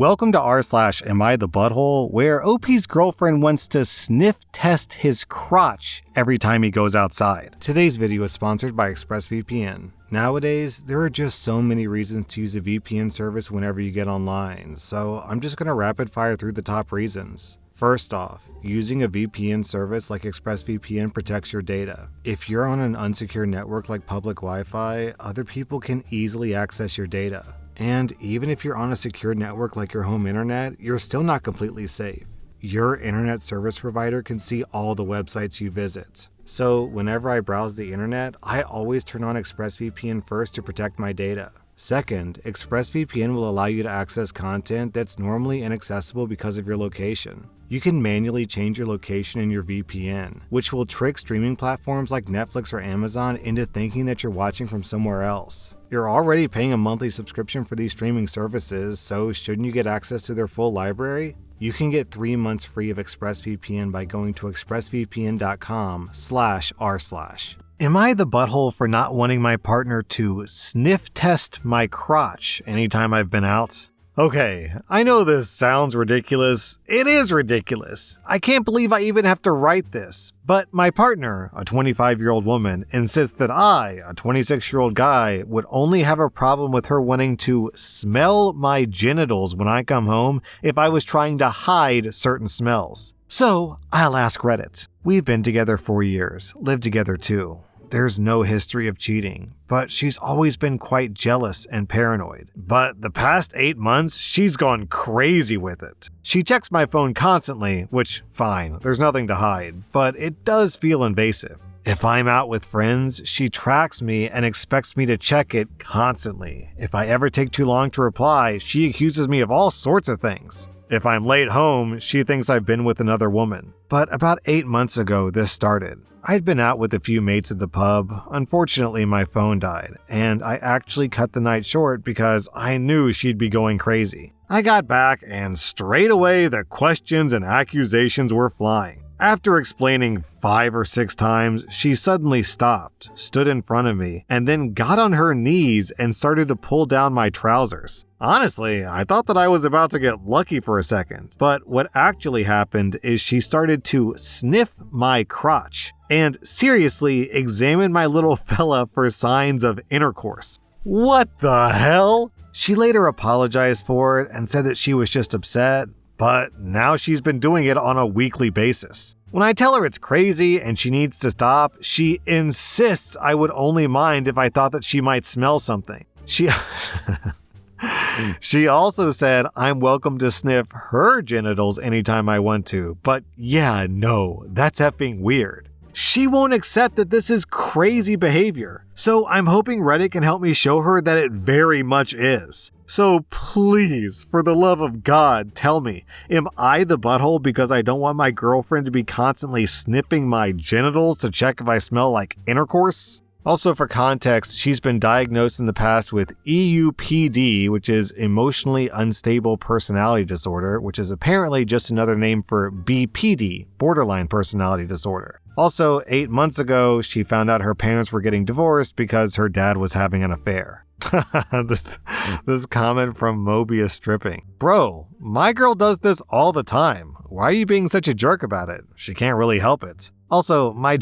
Welcome to rSlash Am I the Butthole, where OP's girlfriend wants to sniff test his crotch every time he goes outside. Today's video is sponsored by ExpressVPN. Nowadays, there are just so many reasons to use a VPN service whenever you get online, so I'm just going to rapid fire through the top reasons. First off, using a VPN service like ExpressVPN protects your data. If you're on an unsecure network like public Wi-Fi, other people can easily access your data. And even if you're on a secure network like your home internet, you're still not completely safe. Your internet service provider can see all the websites you visit. So whenever I browse the internet, I always turn on ExpressVPN first to protect my data. Second, ExpressVPN will allow you to access content that's normally inaccessible because of your location. You can manually change your location in your VPN, which will trick streaming platforms like Netflix or Amazon into thinking that you're watching from somewhere else. You're already paying a monthly subscription for these streaming services, so shouldn't you get access to their full library? You can get 3 months free of ExpressVPN by going to expressvpn.com/rSlash. Am I the butthole for not wanting my partner to sniff test my crotch anytime I've been out? Okay, I know this sounds ridiculous. It is ridiculous. I can't believe I even have to write this. But my partner, a 25-year-old woman, insists that I, a 26-year-old guy, would only have a problem with her wanting to smell my genitals when I come home if I was trying to hide certain smells. So, I'll ask Reddit. We've been together 4 years, lived together too. There's no history of cheating, but she's always been quite jealous and paranoid. But the past 8 months, she's gone crazy with it. She checks my phone constantly, which, fine, there's nothing to hide, but it does feel invasive. If I'm out with friends, she tracks me and expects me to check it constantly. If I ever take too long to reply, she accuses me of all sorts of things. If I'm late home, she thinks I've been with another woman. But about 8 months ago, this started. I'd been out with a few mates at the pub. Unfortunately, my phone died, and I actually cut the night short because I knew she'd be going crazy. I got back, and straight away the questions and accusations were flying. After explaining 5 or 6 times, she suddenly stopped, stood in front of me, and then got on her knees and started to pull down my trousers. Honestly, I thought that I was about to get lucky for a second, but what actually happened is she started to sniff my crotch and seriously examine my little fella for signs of intercourse. What the hell? She later apologized for it and said that she was just upset, but now she's been doing it on a weekly basis. When I tell her it's crazy and she needs to stop, she insists I would only mind if I thought that she might smell something. She also said I'm welcome to sniff her genitals anytime I want to, but yeah, no, that's effing weird. She won't accept that this is crazy behavior, so I'm hoping Reddit can help me show her that it very much is. So please, for the love of God, tell me, am I the butthole because I don't want my girlfriend to be constantly sniffing my genitals to check if I smell like intercourse? Also, for context, she's been diagnosed in the past with EUPD, which is Emotionally Unstable Personality Disorder, which is apparently just another name for BPD, Borderline Personality Disorder. Also, 8 months ago, she found out her parents were getting divorced because her dad was having an affair. This comment from Mobius Stripping. Bro, my girl does this all the time. Why are you being such a jerk about it? She can't really help it. Also, my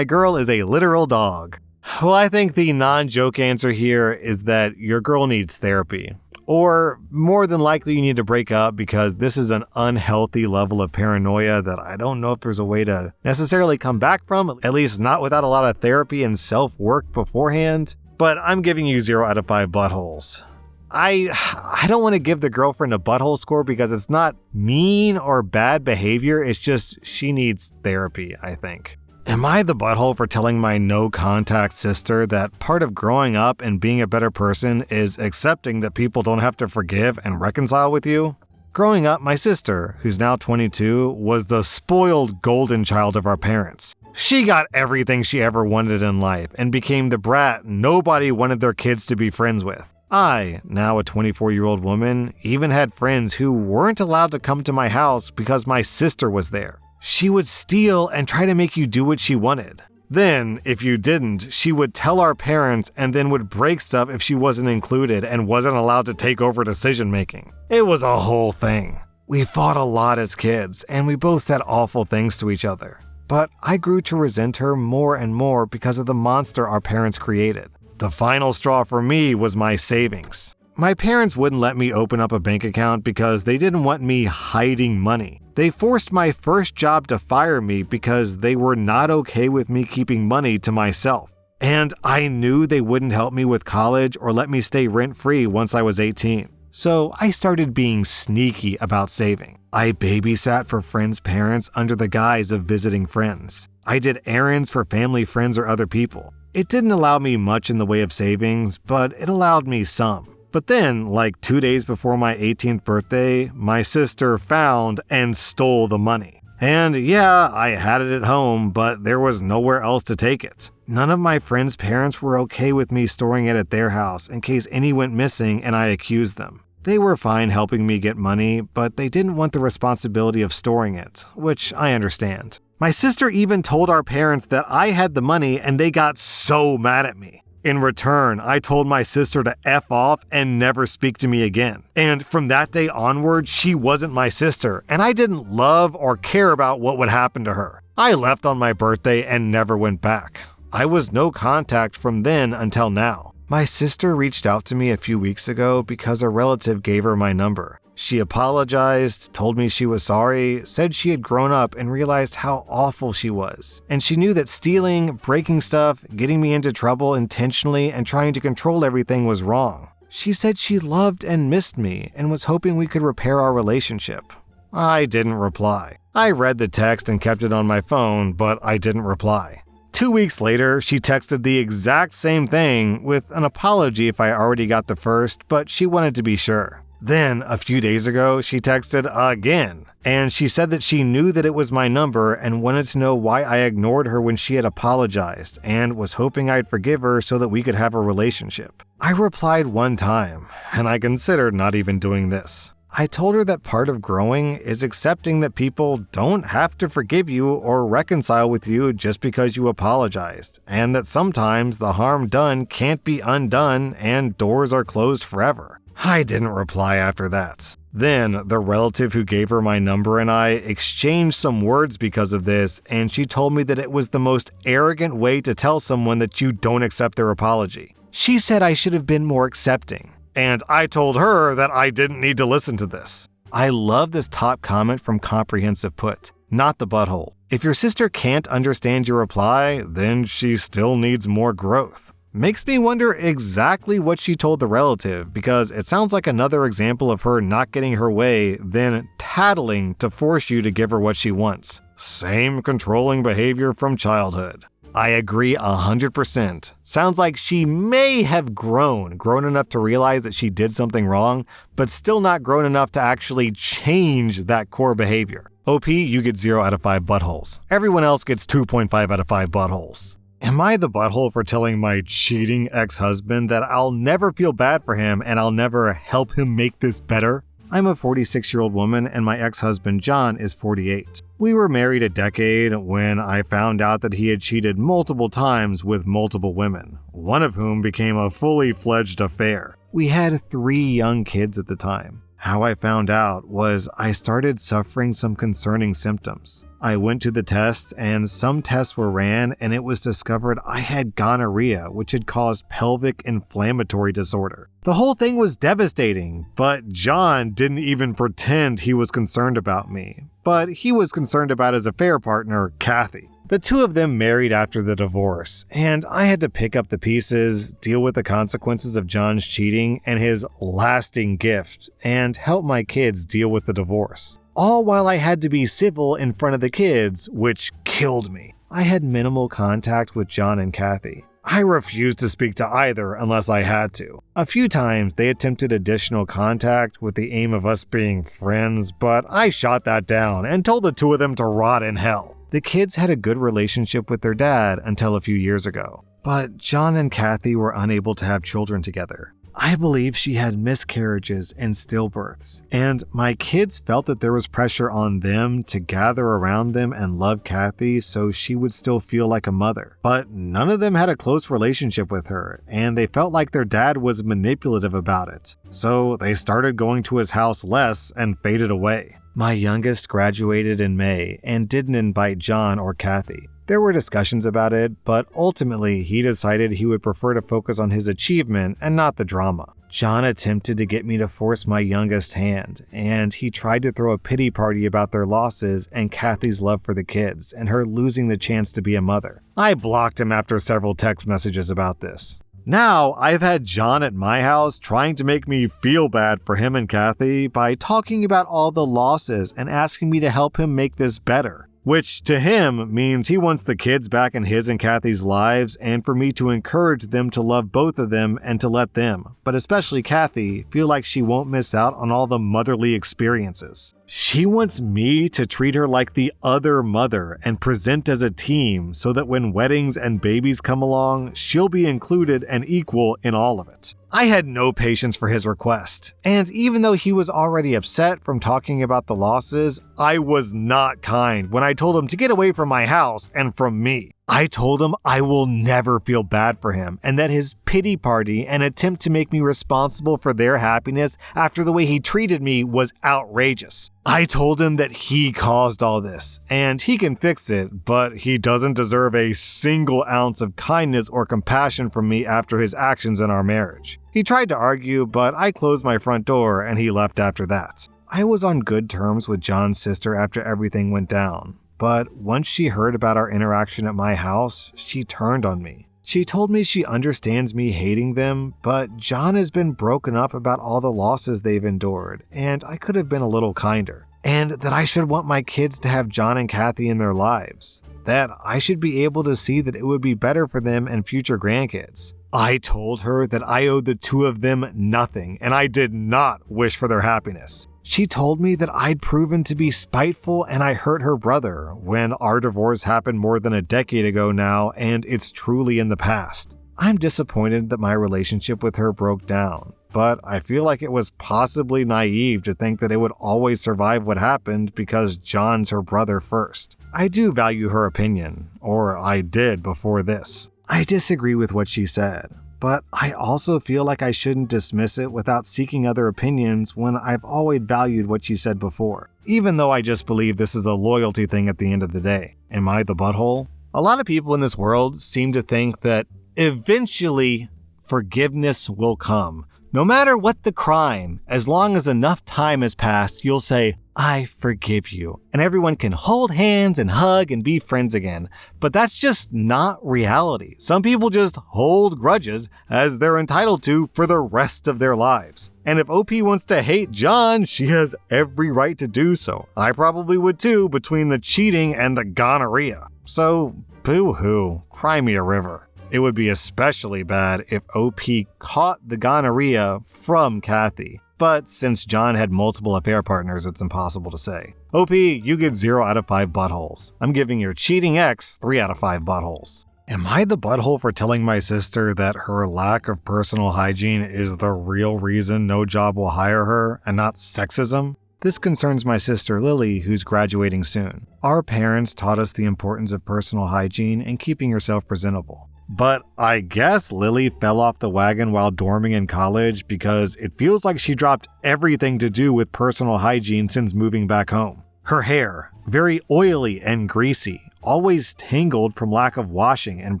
girl is a literal dog. Well, I think the non-joke answer here is that your girl needs therapy. Or more than likely you need to break up because this is an unhealthy level of paranoia that I don't know if there's a way to necessarily come back from, at least not without a lot of therapy and self-work beforehand. But I'm giving you 0 out of 5 buttholes. I don't want to give the girlfriend a butthole score because it's not mean or bad behavior, it's just she needs therapy, I think. Am I the butthole for telling my no-contact sister that part of growing up and being a better person is accepting that people don't have to forgive and reconcile with you? Growing up, my sister, who's now 22, was the spoiled golden child of our parents. She got everything she ever wanted in life and became the brat nobody wanted their kids to be friends with. I, now a 24-year-old woman, even had friends who weren't allowed to come to my house because my sister was there. She would steal and try to make you do what she wanted. Then, if you didn't, she would tell our parents and then would break stuff if she wasn't included and wasn't allowed to take over decision making. It was a whole thing. We fought a lot as kids, and we both said awful things to each other. But I grew to resent her more and more because of the monster our parents created. The final straw for me was my savings. My parents wouldn't let me open up a bank account because they didn't want me hiding money. They forced my first job to fire me because they were not okay with me keeping money to myself. And I knew they wouldn't help me with college or let me stay rent-free once I was 18. So I started being sneaky about saving. I babysat for friends' parents under the guise of visiting friends. I did errands for family, friends, or other people. It didn't allow me much in the way of savings, but it allowed me some. But then, like 2 days before my 18th birthday, my sister found and stole the money. And yeah, I had it at home, but there was nowhere else to take it. None of my friends' parents were okay with me storing it at their house in case any went missing and I accused them. They were fine helping me get money, but they didn't want the responsibility of storing it, which I understand. My sister even told our parents that I had the money and they got so mad at me. In return, I told my sister to F off and never speak to me again. And from that day onward, she wasn't my sister, and I didn't love or care about what would happen to her. I left on my birthday and never went back. I was no contact from then until now. My sister reached out to me a few weeks ago because a relative gave her my number. She apologized, told me she was sorry, said she had grown up and realized how awful she was. And she knew that stealing, breaking stuff, getting me into trouble intentionally, and trying to control everything was wrong. She said she loved and missed me and was hoping we could repair our relationship. I didn't reply. I read the text and kept it on my phone, but I didn't reply. 2 weeks later, she texted the exact same thing with an apology if I already got the first, but she wanted to be sure. Then, a few days ago, she texted again, and she said that she knew that it was my number and wanted to know why I ignored her when she had apologized and was hoping I'd forgive her so that we could have a relationship. I replied one time, and I considered not even doing this. I told her that part of growing is accepting that people don't have to forgive you or reconcile with you just because you apologized, and that sometimes the harm done can't be undone and doors are closed forever. I didn't reply after that. Then, the relative who gave her my number and I exchanged some words because of this, and she told me that it was the most arrogant way to tell someone that you don't accept their apology. She said I should have been more accepting, and I told her that I didn't need to listen to this. I love this top comment from Comprehensive Put, not the butthole. If your sister can't understand your reply, then she still needs more growth. Makes me wonder exactly what she told the relative, because it sounds like another example of her not getting her way, then tattling to force you to give her what she wants. Same controlling behavior from childhood. I agree 100%. Sounds like she may have grown enough to realize that she did something wrong, but still not grown enough to actually change that core behavior. OP, you get 0 out of 5 buttholes. Everyone else gets 2.5 out of 5 buttholes. Am I the butthole for telling my cheating ex-husband that I'll never feel bad for him and I'll never help him make this better? I'm a 46-year-old woman and my ex-husband John is 48. We were married a decade when I found out that he had cheated multiple times with multiple women, one of whom became a fully fledged affair. We had 3 young kids at the time. How I found out was I started suffering some concerning symptoms. I went to the test and some tests were ran and it was discovered I had gonorrhea, which had caused pelvic inflammatory disorder. The whole thing was devastating, but John didn't even pretend he was concerned about me. But he was concerned about his affair partner, Kathy. The two of them married after the divorce, and I had to pick up the pieces, deal with the consequences of John's cheating and his lasting gift, and help my kids deal with the divorce. All while I had to be civil in front of the kids, which killed me. I had minimal contact with John and Kathy. I refused to speak to either unless I had to. A few times they attempted additional contact with the aim of us being friends, but I shot that down and told the two of them to rot in hell. The kids had a good relationship with their dad until a few years ago. But John and Kathy were unable to have children together. I believe she had miscarriages and stillbirths, and my kids felt that there was pressure on them to gather around them and love Kathy so she would still feel like a mother. But none of them had a close relationship with her, and they felt like their dad was manipulative about it. So they started going to his house less and faded away. My youngest graduated in May and didn't invite John or Kathy. There were discussions about it, but ultimately he decided he would prefer to focus on his achievement and not the drama. John attempted to get me to force my youngest hand, and he tried to throw a pity party about their losses and Kathy's love for the kids and her losing the chance to be a mother. I blocked him after several text messages about this. Now, I've had John at my house trying to make me feel bad for him and Kathy by talking about all the losses and asking me to help him make this better. Which to him means he wants the kids back in his and Kathy's lives and for me to encourage them to love both of them and to let them, but especially Kathy, feel like she won't miss out on all the motherly experiences. She wants me to treat her like the other mother and present as a team so that when weddings and babies come along, she'll be included and equal in all of it. I had no patience for his request, and even though he was already upset from talking about the losses, I was not kind when I told him to get away from my house and from me. I told him I will never feel bad for him and that his pity party and attempt to make me responsible for their happiness after the way he treated me was outrageous. I told him that he caused all this and he can fix it, but he doesn't deserve a single ounce of kindness or compassion from me after his actions in our marriage. He tried to argue, but I closed my front door and he left after that. I was on good terms with John's sister after everything went down. But once she heard about our interaction at my house, she turned on me. She told me she understands me hating them, but John has been broken up about all the losses they've endured, and I could have been a little kinder. And that I should want my kids to have John and Kathy in their lives. That I should be able to see that it would be better for them and future grandkids. I told her that I owed the two of them nothing, and I did not wish for their happiness. She told me that I'd proven to be spiteful and I hurt her brother when our divorce happened more than a decade ago now and it's truly in the past. I'm disappointed that my relationship with her broke down, but I feel like it was possibly naive to think that it would always survive what happened because John's her brother first. I do value her opinion, or I did before this. I disagree with what she said. But I also feel like I shouldn't dismiss it without seeking other opinions when I've always valued what she said before, even though I just believe this is a loyalty thing at the end of the day. Am I the butthole? A lot of people in this world seem to think that eventually forgiveness will come. No matter what the crime, as long as enough time has passed, you'll say, I forgive you. And everyone can hold hands and hug and be friends again. But that's just not reality. Some people just hold grudges as they're entitled to for the rest of their lives. And if OP wants to hate John, she has every right to do so. I probably would too, between the cheating and the gonorrhea. So, boo-hoo, cry me a river. It would be especially bad if OP caught the gonorrhea from Kathy. But since John had multiple affair partners, it's impossible to say. OP, you get 0 out of 5 buttholes. I'm giving your cheating ex 3 out of 5 buttholes. Am I the butthole for telling my sister that her lack of personal hygiene is the real reason no job will hire her and not sexism? This concerns my sister Lily, who's graduating soon. Our parents taught us the importance of personal hygiene and keeping yourself presentable. But I guess Lily fell off the wagon while dorming in college because it feels like she dropped everything to do with personal hygiene since moving back home. Her hair, very oily and greasy, always tangled from lack of washing and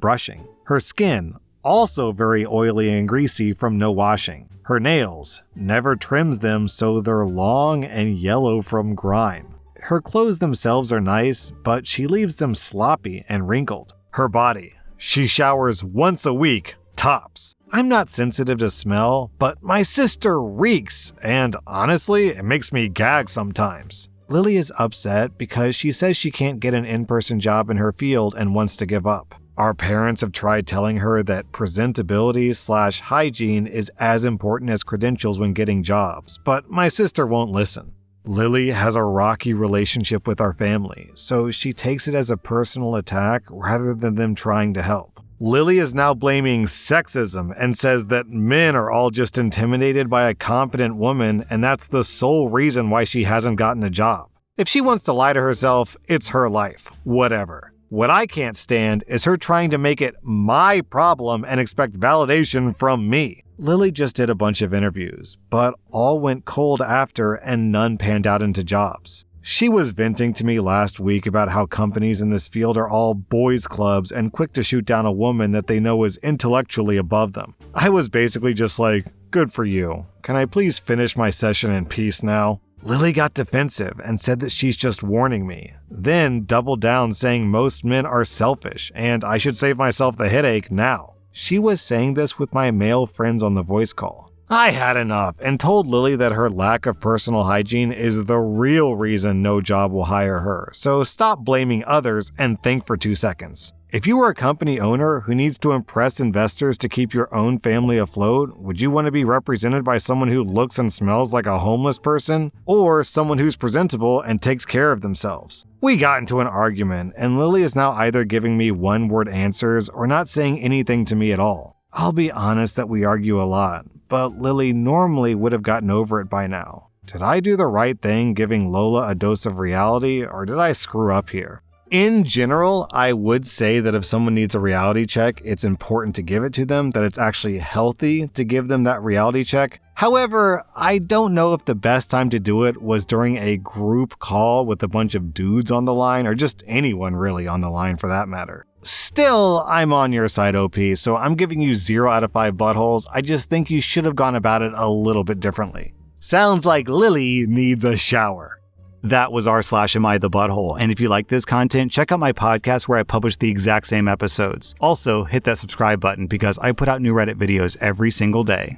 brushing. Her skin, also very oily and greasy from no washing. Her nails, never trims them so they're long and yellow from grime. Her clothes themselves are nice, but she leaves them sloppy and wrinkled. Her body, she showers once a week, tops. I'm not sensitive to smell, but my sister reeks, and honestly, it makes me gag sometimes. Lily is upset because she says she can't get an in-person job in her field and wants to give up. Our parents have tried telling her that presentability/hygiene is as important as credentials when getting jobs, but my sister won't listen. Lily has a rocky relationship with our family, so she takes it as a personal attack rather than them trying to help. Lily is now blaming sexism and says that men are all just intimidated by a competent woman, and that's the sole reason why she hasn't gotten a job. If she wants to lie to herself, it's her life. Whatever. What I can't stand is her trying to make it my problem and expect validation from me. Lily just did a bunch of interviews, but all went cold after and none panned out into jobs. She was venting to me last week about how companies in this field are all boys' clubs and quick to shoot down a woman that they know is intellectually above them. I was basically just like, good for you. Can I please finish my session in peace now? Lily got defensive and said that she's just warning me, then doubled down saying most men are selfish and I should save myself the headache now. She was saying this with my male friends on the voice call. I had enough and told Lily that her lack of personal hygiene is the real reason no job will hire her, so stop blaming others and think for 2 seconds. If you were a company owner who needs to impress investors to keep your own family afloat, would you want to be represented by someone who looks and smells like a homeless person, or someone who's presentable and takes care of themselves? We got into an argument, and Lily is now either giving me one-word answers or not saying anything to me at all. I'll be honest that we argue a lot, but Lily normally would have gotten over it by now. Did I do the right thing giving Lola a dose of reality, or did I screw up here? In general, I would say that if someone needs a reality check, it's important to give it to them, that it's actually healthy to give them that reality check. However, I don't know if the best time to do it was during a group call with a bunch of dudes on the line, or just anyone really on the line for that matter. Still, I'm on your side, OP, so I'm giving you 0 out of 5 buttholes. I just think you should have gone about it a little bit differently. Sounds like Lily needs a shower. That was rSlash Am I the Butthole, and if you like this content, check out my podcast where I publish the exact same episodes. Also, hit that subscribe button because I put out new Reddit videos every single day.